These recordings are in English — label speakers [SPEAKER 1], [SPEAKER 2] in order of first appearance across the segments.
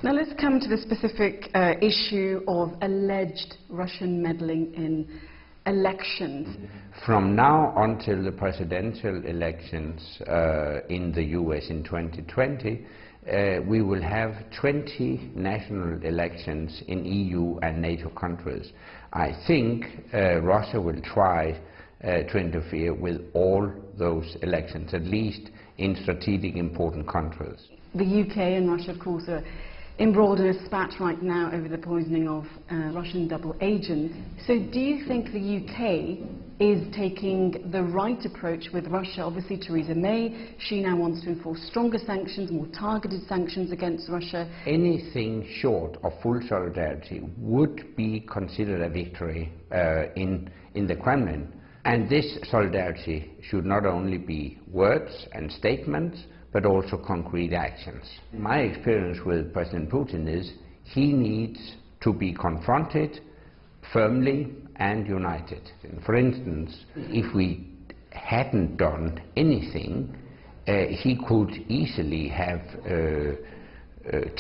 [SPEAKER 1] Now let's come to the specific issue of alleged Russian meddling in elections.
[SPEAKER 2] From now until the presidential elections in the US in 2020, we will have 20 national elections in EU and NATO countries. I think Russia will try to interfere with all those elections, at least in strategic important countries.
[SPEAKER 1] The UK and Russia, of course, are embroiled in a spat right now over the poisoning of Russian double agents. So do you think the UK is taking the right approach with Russia? Obviously Theresa May, she now wants to enforce stronger sanctions, more targeted sanctions against Russia.
[SPEAKER 2] Anything short of full solidarity would be considered a victory in the Kremlin. And this solidarity should not only be words and statements, but also concrete actions. My experience with President Putin is he needs to be confronted firmly and united. For instance, if we hadn't done anything, he could easily have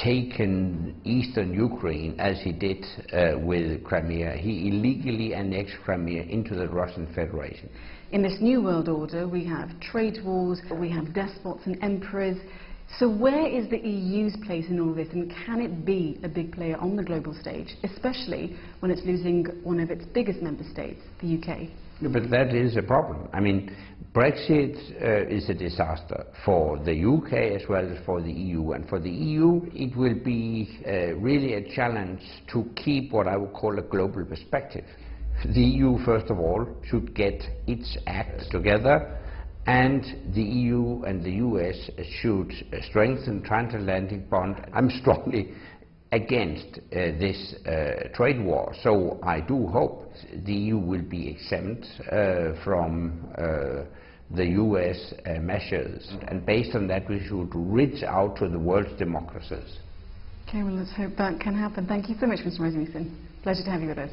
[SPEAKER 2] taken eastern Ukraine as he did with Crimea. He illegally annexed Crimea into the Russian Federation.
[SPEAKER 1] In this new world order, we have trade wars, we have despots and emperors. So where is the EU's place in all this, and can it be a big player on the global stage, especially when it's losing one of its biggest member states, the UK?
[SPEAKER 2] Yeah, but that is a problem. I mean, Brexit is a disaster for the UK as well as for the EU. And for the EU, it will be really a challenge to keep what I would call a global perspective. The EU, first of all, should get its act together, and the EU and the US should strengthen transatlantic bond. I'm strongly against this trade war, so I do hope the EU will be exempt from the US measures, and based on that we should reach out to the world's democracies.
[SPEAKER 1] Okay, well let's hope that can happen. Thank you so much, Mr. Rasmussen. Pleasure to have you with us.